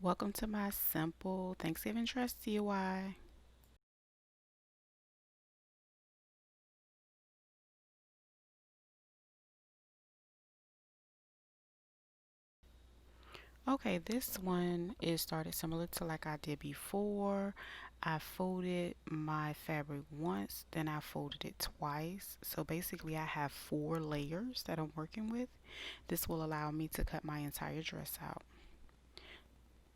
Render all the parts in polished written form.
Welcome to my simple Thanksgiving dress DIY. Okay, this one is started similar to like I did before. I folded my fabric once, then I folded it twice. So basically I have 4 layers that I'm working with. This will allow me to cut my entire dress out.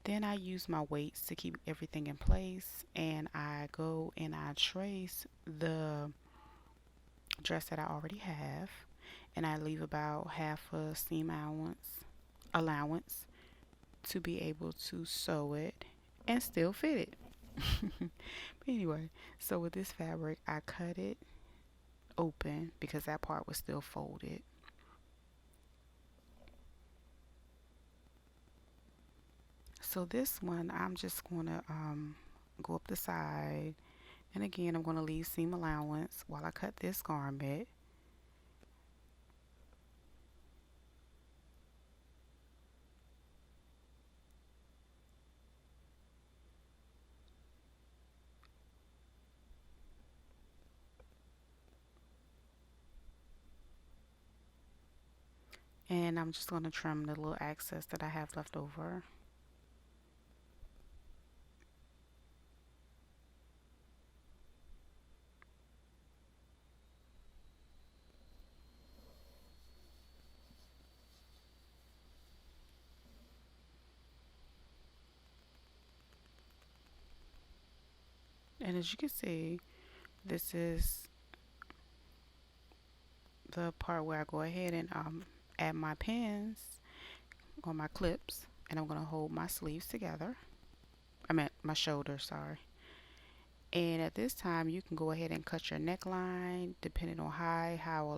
Then I use my weights to keep everything in place, and I go and I trace the dress that I already have, and I leave about half a seam allowance to be able to sew it and still fit it. But anyway, so with this fabric, I cut it open because that part was still folded. So this one, I'm just gonna go up the side, and again, I'm gonna leave seam allowance while I cut this garment. And I'm just going to trim the little excess that I have left over. And as you can see, this is the part where I go ahead and add my pins or my clips, and I'm going to hold my sleeves together. I meant my shoulders, sorry. And at this time, you can go ahead and cut your neckline depending on high or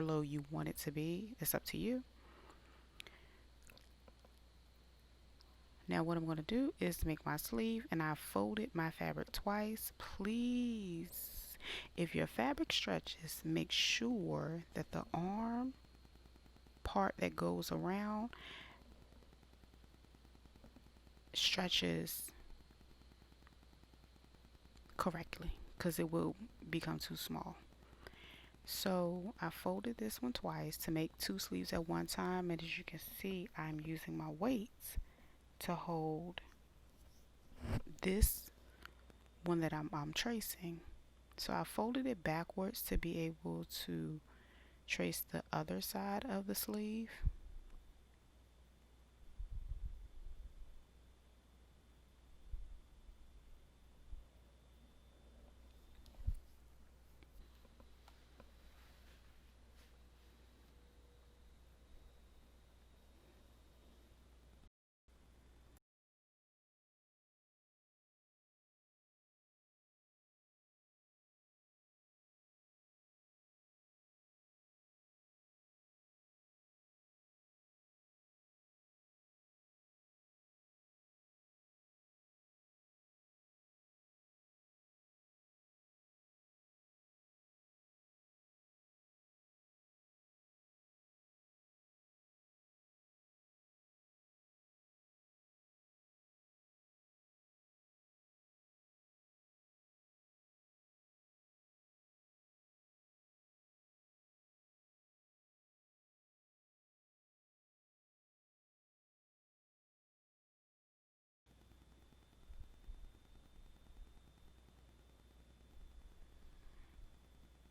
low you want it to be. It's up to you. Now what I'm going to do is make my sleeve, and I folded my fabric twice. Please, if your fabric stretches, make sure that the arm part that goes around stretches correctly, because it will become too small. So I folded this one twice to make 2 sleeves at one time, and as you can see, I'm using my weights to hold this one that I'm tracing. So I folded it backwards to be able to trace the other side of the sleeve.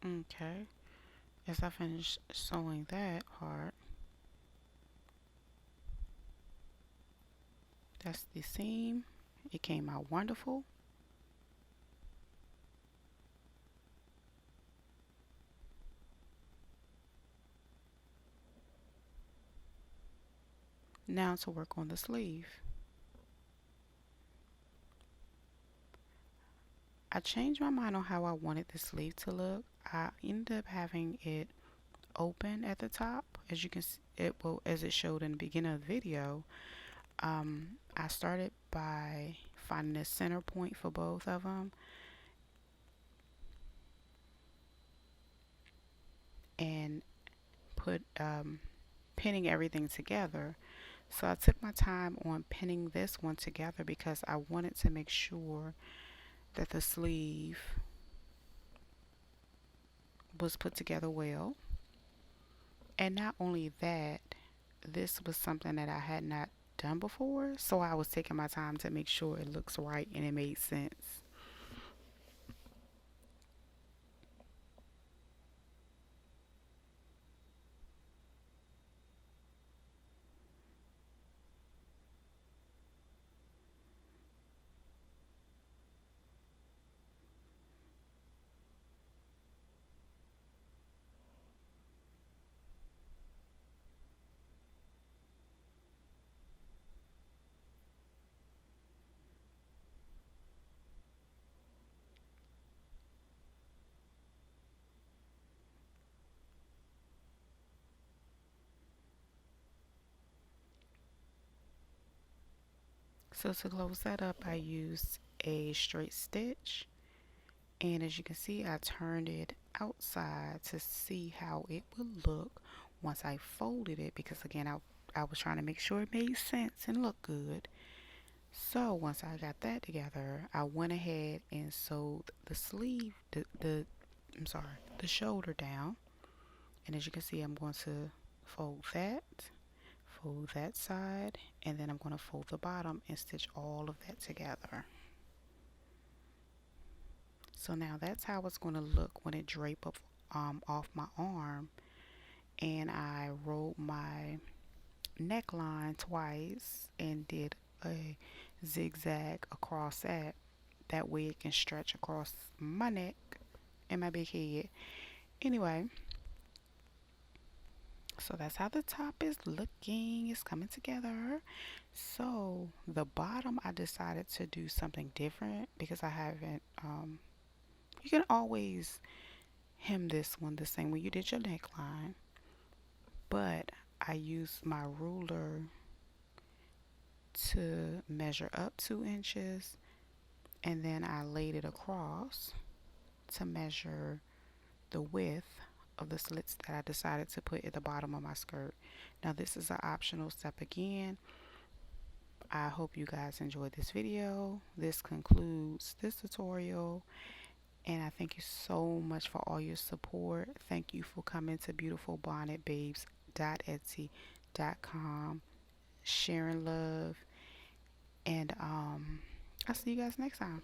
Okay, as I finish sewing that part, that's the seam. It came out wonderful. Now to work on the sleeve. I changed my mind on how I wanted the sleeve to look. I ended up having it open at the top, as you can see, as it showed in the beginning of the video. I started by finding a center point for both of them and put pinning everything together. So I took my time on pinning this one together because I wanted to make sure that the sleeve was put together well. And not only that, this was something that I had not done before, so I was taking my time to make sure it looks right and it made sense. So to close that up, I used a straight stitch, and as you can see, I turned it outside to see how it would look once I folded it, because again, I was trying to make sure it made sense and looked good. So once I got that together, I went ahead and sewed the sleeve, I'm sorry, the shoulder down. And as you can see, I'm going to fold that side, and then I'm going to fold the bottom and stitch all of that together. So now that's how it's going to look when it drape up off my arm. And I rolled my neckline twice and did a zigzag across that. That way it can stretch across my neck and my big head. Anyway, so that's how the top is looking. It's coming together. So the bottom, I decided to do something different because I haven't, you can always hem this one the same way you did your neckline. But I used my ruler to measure up 2 inches, and then I laid it across to measure the width of the slits that I decided to put at the bottom of my skirt. Now this is an optional step again. I hope you guys enjoyed this video. This concludes this tutorial, and I thank you so much for all your support. Thank you for coming to beautifulbonnetbabes.etsy.com, sharing love, and I'll see you guys next time.